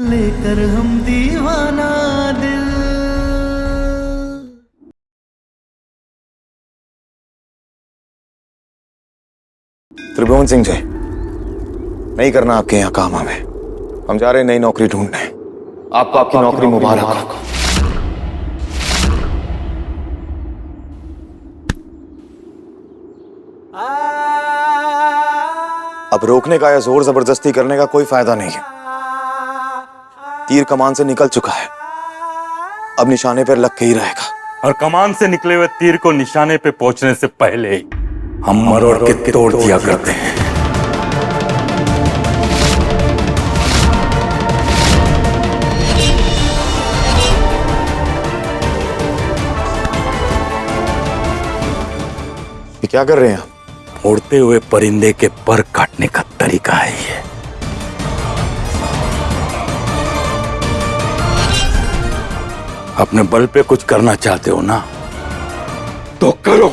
लेकर हम दीवाना दिल। त्रिभुवन सिंह जी, नहीं करना आपके यहाँ काम हमें। हम जा रहे हैं नई नौकरी ढूंढने। आपको आपकी नौकरी मुबारक। अब रोकने का या जोर जबरदस्ती करने का कोई फायदा नहीं है। तीर कमान से निकल चुका है, अब निशाने पर लग के ही रहेगा। और कमान से निकले हुए तीर को निशाने पे पहुंचने से पहले हम मरोड़ के तोड़ दिया करते हैं। ये क्या कर रहे हैं आप? उड़ते हुए परिंदे के पर काटने का तरीका है ये। अपने बल पे कुछ करना चाहते हो ना, तो करो।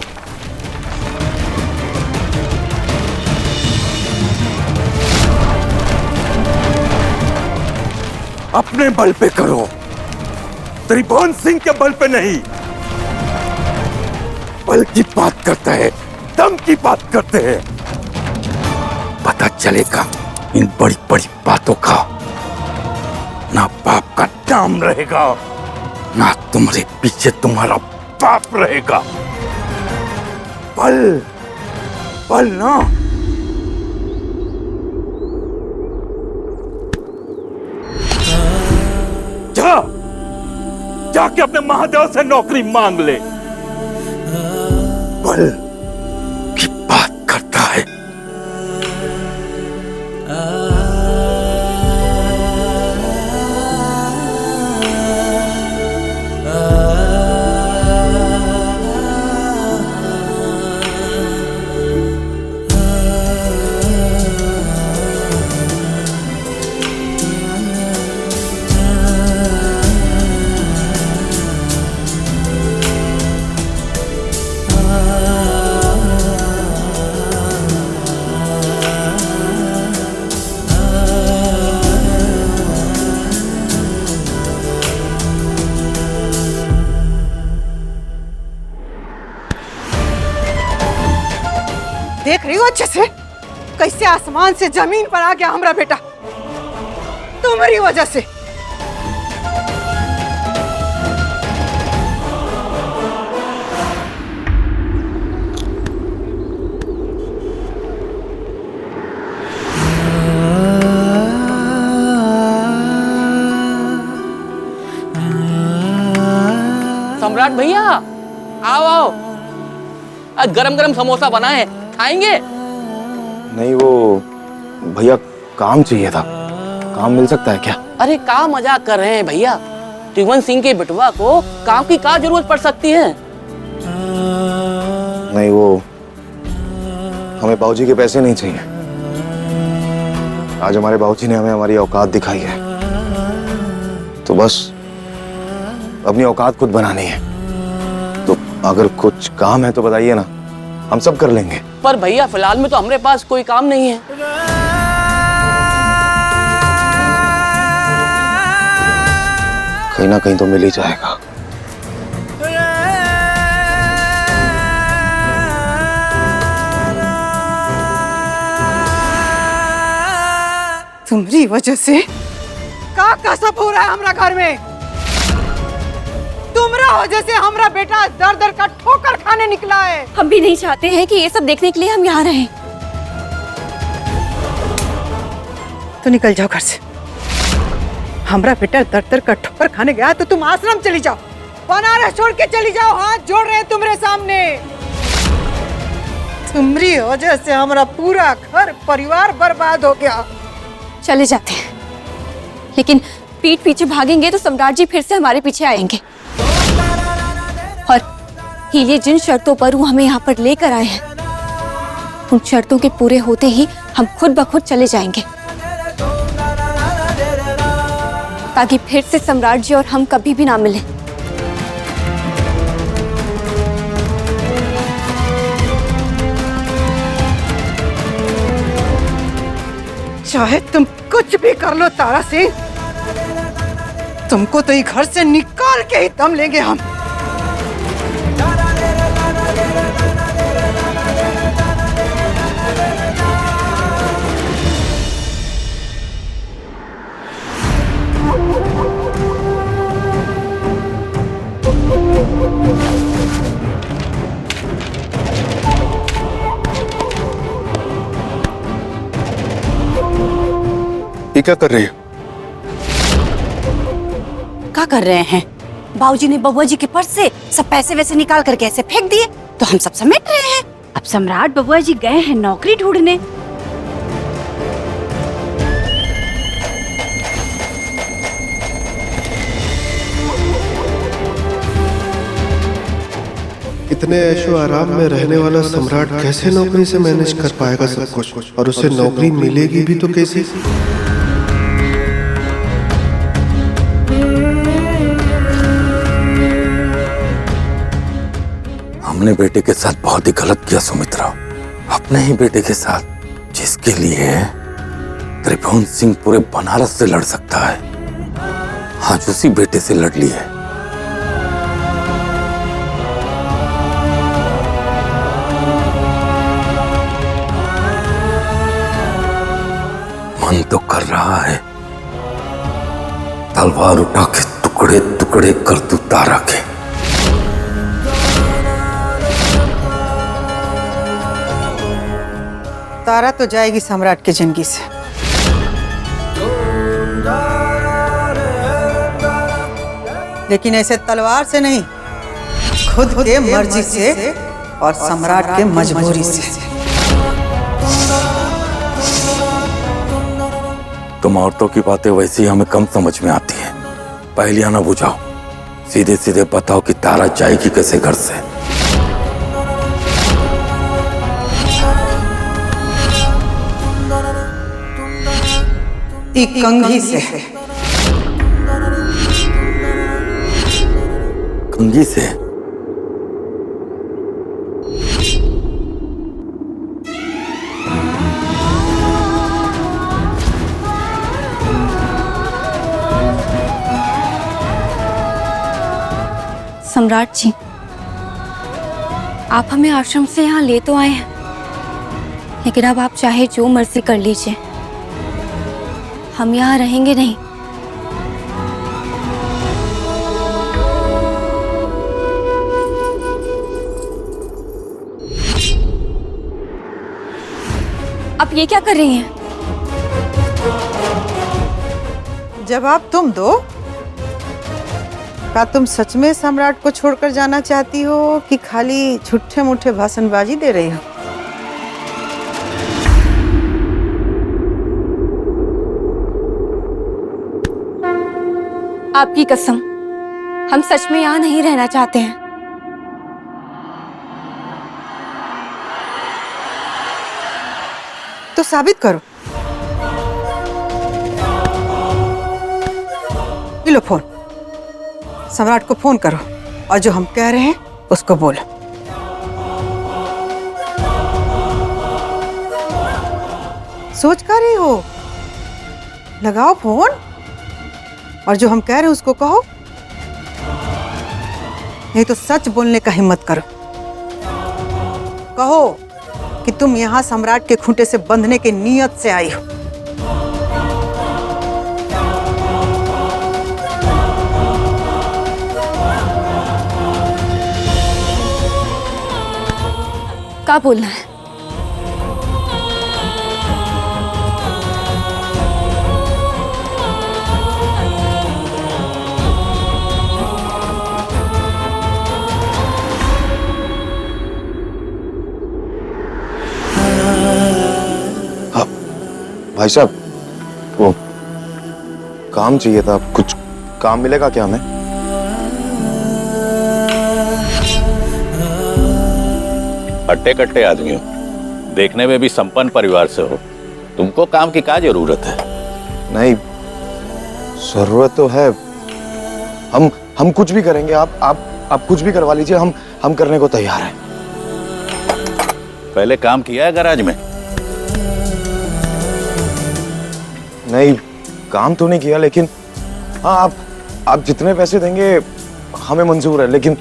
अपने बल पे करो, त्रिभुवन सिंह के बल पे नहीं। बल की बात करता है, दम की बात करते हैं। पता चलेगा इन बड़ी बड़ी बातों का। ना बाप का नाम रहेगा, ना तुम्हारे पीछे तुम्हारा बाप रहेगा। बल बल ना। जा जाके अपने महादेव से नौकरी मांग ले। बल की बात करता है। देख रही हो अच्छे से कैसे आसमान से जमीन पर आ गया हमारा बेटा, तुम्हारी वजह से। सम्राट भैया आओ आओ, आज गरम गरम समोसा बना है, खाएंगे? नहीं, वो भैया काम चाहिए था। काम मिल सकता है क्या? अरे क्या मजाक कर रहे हैं भैया, त्रिभुवन सिंह के बिटवा को काम की क्या जरूरत पड़ सकती है? नहीं, वो हमें बाबूजी के पैसे नहीं चाहिए। आज हमारे बाबूजी ने हमें हमारी औकात दिखाई है, तो बस अपनी औकात खुद बनानी है। तो अगर कुछ काम है तो बताइए ना, हम सब कर लेंगे। पर भैया फिलहाल में तो हमारे पास कोई काम नहीं है। कहीं ना कहीं तो मिल ही जाएगा। तुम्हारी वजह से का सब हो रहा है हमारा घर में। तुम्हारा वजह से हमारा बेटा दर दर का ठोकर खाने निकला है। हम भी नहीं चाहते हैं कि ये सब देखने के लिए हम यहाँ रहें। तो निकल जाओ घर से। हमारा बेटा दर दर का ठोकर खाने गया तो तुम आश्रम चली जाओ, बनारस छोड़ के चली जाओ। हाथ जोड़ रहे हैं तुम्हारे सामने। तुम्हारी वजह से हमारा पूरा घर परिवार बर्बाद हो गया। चले जाते हैं, लेकिन पीठ पीछे भागेंगे तो सम्राट जी फिर से हमारे पीछे आएंगे। और ये जिन शर्तों पर वो हमें यहाँ पर लेकर आए हैं, उन शर्तों के पूरे होते ही हम खुद ब खुद चले जाएंगे, ताकि फिर से सम्राट जी और हम कभी भी ना मिलें। चाहे तुम कुछ भी कर लो तारा सिंह, तुमको तो ये घर से निकाल के ही दम लेंगे हम। ये क्या कर रही है? क्या कर रहे हैं? बाबूजी ने बबुआ जी के पर्स से सब पैसे वैसे निकाल करके ऐसे फेंक दिए तो हम सब समेट रहे हैं। अब सम्राट बबुआ जी गए हैं नौकरी ढूंढने। इतने ऐशो आराम में रहने वाला सम्राट कैसे नौकरी से मैनेज कर पाएगा सब कुछ, और उसे नौकरी मिलेगी भी तो कैसे? हमने बेटे के साथ बहुत ही गलत किया सुमित्रा, अपने ही बेटे के साथ, जिसके लिए त्रिभुवन सिंह पूरे बनारस से लड़ सकता है, आज उसी बेटे से लड़ ली है। मन तो कर रहा है तलवार उठा के टुकड़े टुकड़े कर दूं तारा के। तारा तो जाएगी सम्राट की जिंदगी से, लेकिन ऐसे तलवार से नहीं, खुद के मर्जी से और सम्राट के मजबूरी से। तुम औरतों की बातें वैसे ही हमें कम समझ में आती हैं। पहलियां ना बुझाओ, सीधे सीधे बताओ कि तारा जाएगी कैसे घर से। कंघी से। कंघी से? सम्राट जी, आप हमें आश्रम से यहाँ ले तो आए हैं, लेकिन अब आप चाहे जो मर्जी कर लीजिए, हम यहाँ रहेंगे नहीं। आप ये क्या कर रही हैं? जवाब तुम दो। क्या तुम सच में सम्राट को छोड़कर जाना चाहती हो कि खाली झूठे मूठे भाषणबाजी दे रही हो? आपकी कसम, हम सच में यहाँ नहीं रहना चाहते हैं। तो साबित करो। ये लो फोन, सम्राट को फोन करो और जो हम कह रहे हैं उसको बोलो। सोच कर रही हो? लगाओ फोन और जो हम कह रहे हैं उसको कहो, नहीं तो सच बोलने का हिम्मत करो। कहो कि तुम यहां सम्राट के खूंटे से बंधने की नीयत से आई हो। क्या बोलना है? भाई साहब, वो काम चाहिए था, कुछ काम मिलेगा क्या हमें? हट्टे कट्टे आदमी हो, देखने में भी संपन्न परिवार से हो, तुमको काम की क्या जरूरत है? नहीं, जरूरत तो है। हम कुछ भी करेंगे, आप कुछ भी करवा लीजिए, हम करने को तैयार हैं। पहले काम किया है गैराज में? नहीं, काम तो नहीं किया, लेकिन हाँ, आप जितने पैसे देंगे हमें मंजूर है, लेकिन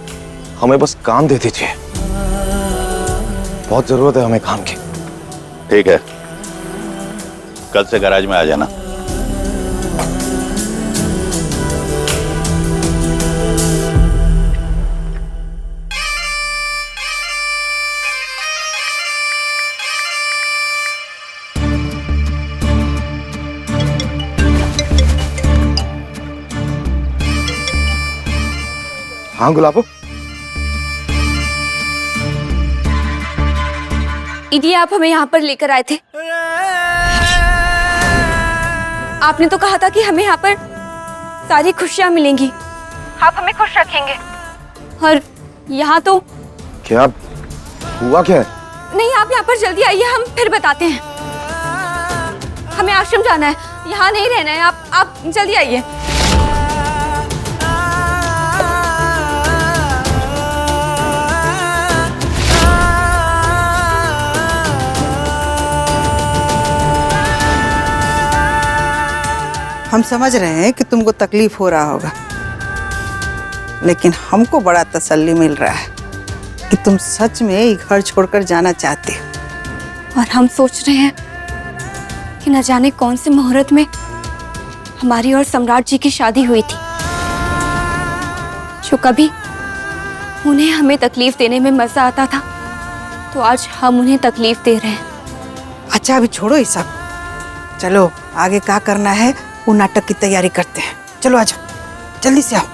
हमें बस काम दे दीजिए। बहुत जरूरत है हमें काम की। ठीक है, कल से गैराज में आ जाना। हाँ गुलाबो, दीदी आप हमें यहाँ पर लेकर आए थे। आपने तो कहा था कि हमें यहाँ पर सारी खुशियाँ मिलेंगी, आप हमें खुश रखेंगे, और यहाँ तो क्या हुआ क्या है? नहीं, आप यहाँ पर जल्दी आइए, हम फिर बताते हैं। हमें आश्रम जाना है, यहाँ नहीं रहना है। आप जल्दी आइए। हम समझ रहे हैं कि तुमको तकलीफ हो रहा होगा, लेकिन हमको बड़ा तसल्ली मिल रहा है कि तुम सच में ये घर छोड़कर जाना चाहते हो। और हम सोच रहे हैं कि न जाने कौन से मुहूर्त में हमारी और सम्राट जी की शादी हुई थी, जो कभी उन्हें हमें तकलीफ देने में मजा आता था, तो आज हम उन्हें तकलीफ दे रहे हैं। अच्छा अभी छोड़ो ये सब, चलो आगे क्या करना है वो नाटक की तैयारी करते हैं। चलो आ जाओ, जल्दी से आओ।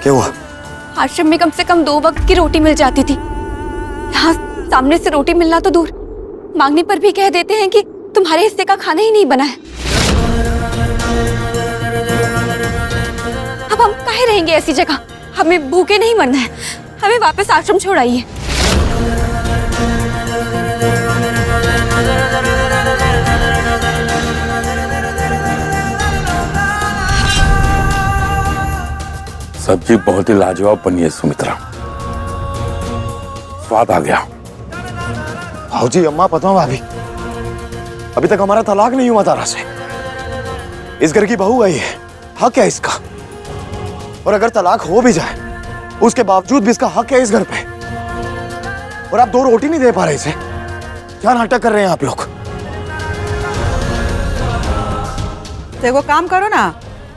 क्या हुआ? आश्रम में कम से कम 2 वक्त की रोटी मिल जाती थी, यहाँ सामने से रोटी मिलना तो दूर, मांगने पर भी कह देते हैं कि तुम्हारे हिस्से का खाना ही नहीं बना है। अब हम काहे रहेंगे ऐसी जगह? हमें भूखे नहीं मरना है, हमें वापस आश्रम छोड़ाइए। सब्जी बहुत ही लाजवाब बनी है सुमित्रा, स्वाद आ गया। भाऊजी, अम्मा, पता भाभी, अभी तक हमारा तलाक नहीं हुआ तारा से। इस घर की बहू है ये, हक है इसका। और अगर तलाक हो भी जाए उसके बावजूद भी इसका हक है इस घर पे। और आप 2 रोटी नहीं दे पा रहे इसे। क्या नाटक कर रहे हैं आप लोग? देखो काम करो ना,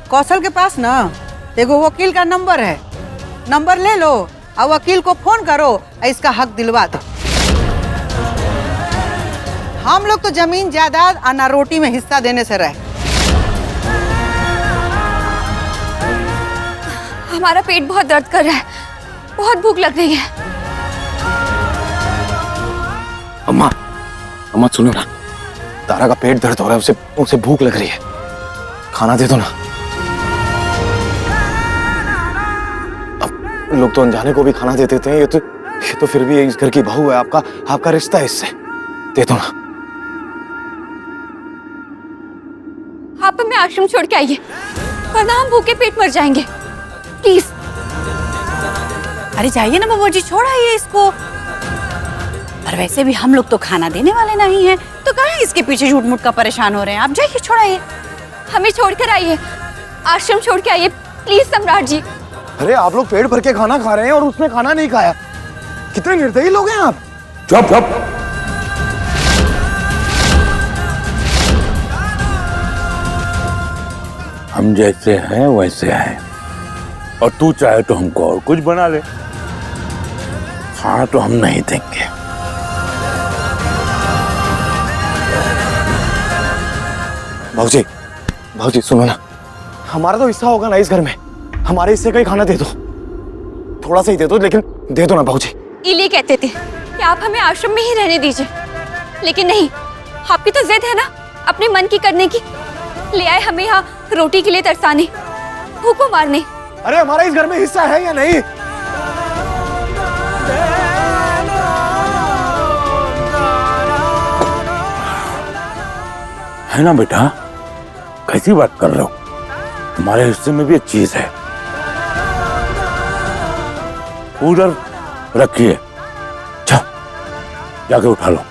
कौशल के पास ना देखो वकील का नंबर है, नंबर ले लो और वकील को फोन करो, इसका हक दिलवा दो। हम लोग तो जमीन जायदाद और रोटी में हिस्सा देने से रहे। हमारा पेट बहुत दर्द कर रहा है, बहुत भूख लग रही है। अम्मा सुनो ना, तारा का पेट दर्द हो रहा है, उसे भूख लग रही है, खाना दे दो ना। अब लोग तो अनजाने को भी खाना दे देते हैं, ये तो फिर भी इस घर की बहू है, आपका रिश्ता है इससे, दे दो ना। आप हमें आश्रम छोड़ के आइए, वरना हम भूखे पेट मर जाएंगे, प्लीज। अरे जाइए ना बबुआ जी, छोड़ आइए इसको। और वैसे भी हम लोग तो खाना देने वाले नहीं हैं, तो कहाँ इसके पीछे झूठ मूठ का परेशान हो रहे हैं। आप जाइए, छोड़ाइए। हमें छोड़कर आइए, आश्रम छोड़ के आइए प्लीज सम्राट जी। अरे आप लोग पेट भर के खाना खा रहे हैं और उसने खाना नहीं खाया, कितने निर्दयी लोग हैं आप। चुप। हम जैसे हैं वैसे हैं, और तू चाहे तो हमको और कुछ बना ले, खाना तो हम नहीं देंगे। भाऊजी सुनो ना, हमारा तो हिस्सा होगा ना इस घर में, हमारे हिस्से का ही खाना दे दो, थोड़ा सा ही दे दो, लेकिन दे दो ना भाऊजी। इली कहते थे कि आप हमें आश्रम में ही रहने दीजिए, लेकिन नहीं, आपकी तो जिद है ना अपने मन की करने की। ले आए हमें यहाँ रोटी के लिए तरसाने, भूखों मारने। अरे हमारा इस घर में हिस्सा है या नहीं? है ना बेटा? कैसी बात कर रहे हो? तुम्हारे हिस्से में भी एक चीज है। उधर रखिए, जाके उठा लो।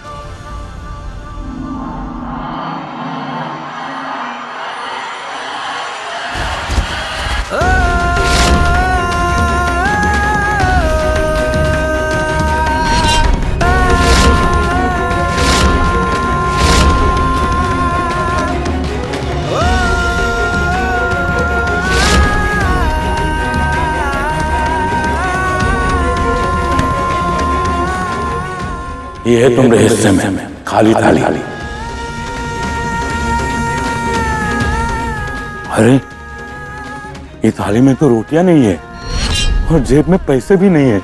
ये है तुम्हारे हिस्से में खाली थाली। अरे ये थाली में तो रोटियां नहीं है और जेब में पैसे भी नहीं है।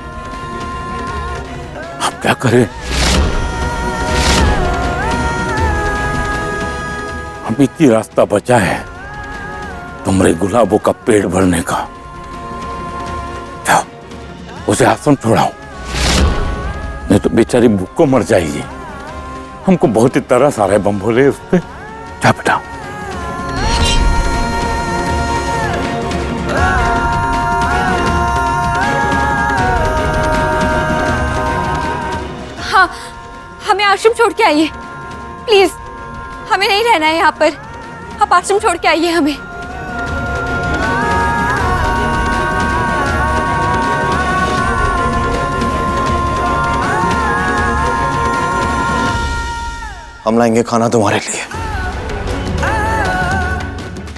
अब क्या करें? अब इतनी रास्ता बचा है तुम्हारे गुलाबों का पेट भरने का। क्या उसे आश्रम छोड़ाओ, नहीं तो बेचारी भूख को मर जाएगी। हमको बहुत ही तरस आ रहा है बम भोले उस पे। क्या बेटा? हाँ, हमें आश्रम छोड़ के आइए प्लीज। हमें नहीं रहना है यहाँ पर। आप आश्रम छोड़ के आइए हमें। हम लाएंगे खाना तुम्हारे लिए।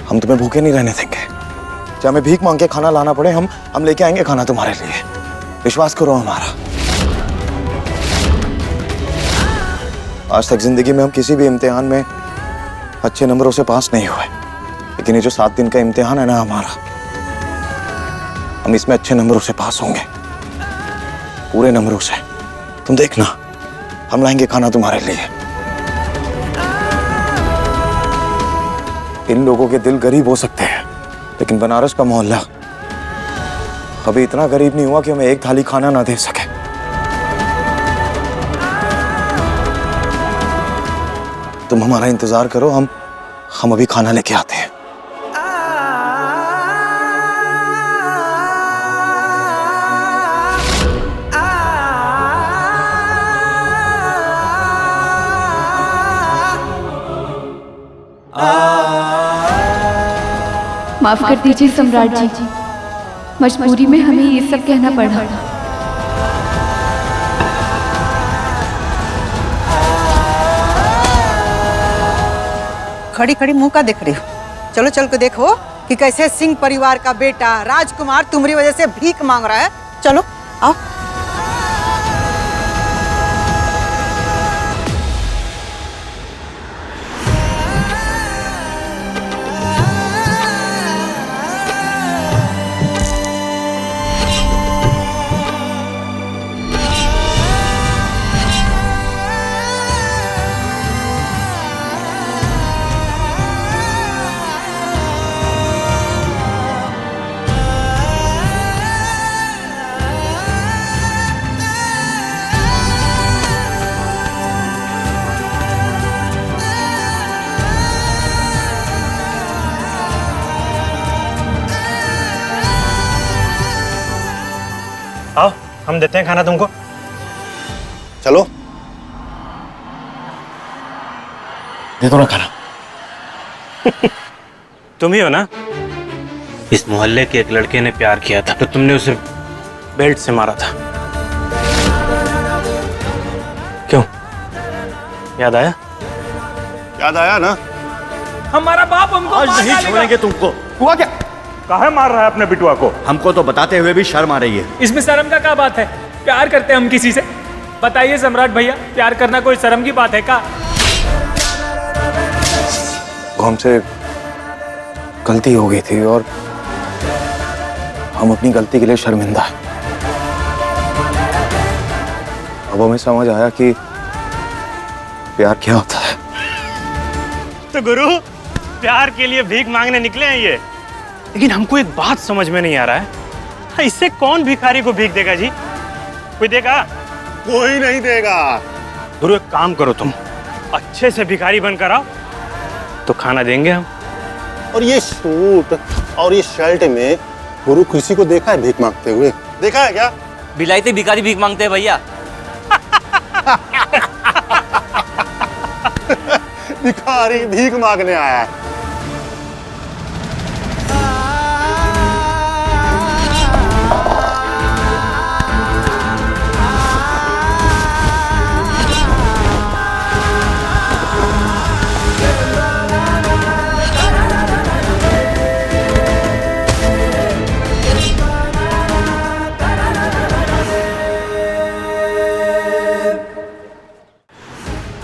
हम तुम्हें भूखे नहीं रहने देंगे। चाहे हमें भीख मांग के खाना लाना पड़े, हम लेके आएंगे खाना तुम्हारे लिए। विश्वास करो हमारा। आज तक जिंदगी में हम किसी भी इम्तिहान में अच्छे नंबरों से पास नहीं हुए, लेकिन ये जो 7 दिन का इम्तिहान है ना हमारा, हम इसमें अच्छे नंबरों से पास होंगे, पूरे नंबरों से। तुम देखना, हम लाएंगे खाना तुम्हारे लिए। इन लोगों के दिल गरीब हो सकते हैं, लेकिन बनारस का मोहल्ला कभी इतना गरीब नहीं हुआ कि हमें एक थाली खाना ना दे सके। तुम हमारा इंतजार करो, हम अभी खाना लेके आते हैं। माफ कर दीजिए सम्राट जी, मजबूरी में हमें ये सब कहना पड़ा। खड़ी खड़ी मुंह का देख रही हो? चलो चल के देखो कि कैसे सिंह परिवार का बेटा राजकुमार तुम्हारी वजह से भीख मांग रहा है। चलो आओ। आओ, हम देते हैं खाना तुमको। चलो दे दो ना खाना। तुम ही हो ना? इस मोहल्ले के एक लड़के ने प्यार किया था, तो तुमने उसे बेल्ट से मारा था। क्यों? याद आया? याद आया ना? हमारा बाप हमको आज नहीं छोड़ेंगे तुमको। हुआ क्या? काहे मार रहा है अपने बिटुआ को? हमको तो बताते हुए भी शर्म आ रही है। इसमें शर्म का क्या बात है? प्यार करते हैं हम किसी से। बताइए सम्राट भैया, प्यार करना कोई शर्म की बात है क्या? वो हमसे गलती हो गई थी और हम अपनी गलती के लिए शर्मिंदा हैं। अब हमें समझ आया कि प्यार क्या होता है। तो गुरु, प्यार के लिए भीख मांगने निकले हैं ये। लेकिन हमको एक बात समझ में नहीं आ रहा है, इससे कौन भिखारी को भीख देगा जी? कोई देगा? कोई नहीं देगा। गुरु एक काम करो, तुम अच्छे से भिखारी बनकर आओ, तो खाना देंगे हम। और ये सूट और ये शर्ट में गुरु किसी को देखा है भीख मांगते हुए? देखा है क्या? भिलाई से भिखारी भीख मांगते हैं भैया। भिखारी भीख मांगने आया है।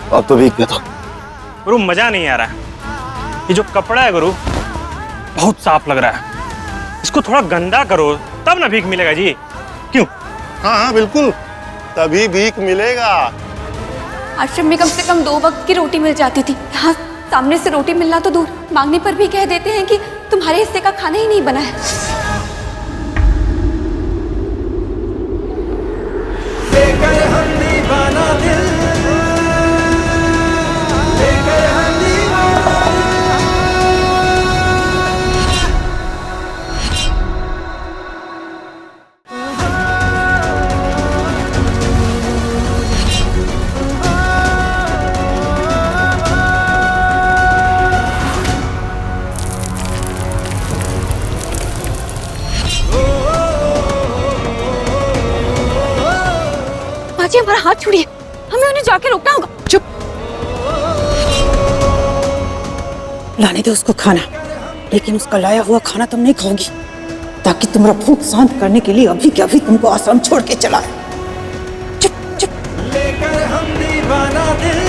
अब तो भीग गया था। गुरु मजा नहीं आ रहा है। ये जो कपड़ा है गुरु बहुत साफ लग रहा है, इसको थोड़ा गंदा करो तब ना भीख मिलेगा जी। क्यों? हाँ हाँ बिल्कुल, तभी भीख मिलेगा। आश्रम में कम से कम 2 वक्त की रोटी मिल जाती थी, यहाँ सामने से रोटी मिलना तो दूर, मांगने पर भी कह देते हैं कि तुम्हारे हिस्से का खाना ही नहीं बना है। जी हमारा हाथ छोड़िए, हमें उन्हें जाके रोकना होगा। चुप, लाने दो उसको खाना, लेकिन उसका लाया हुआ खाना तुम नहीं खाओगी, ताकि तुम्हारा भूख शांत करने के लिए अभी के अभी तुमको आश्रम छोड़ के चला है। चुप चुप। लेकर हम दीवाना दिल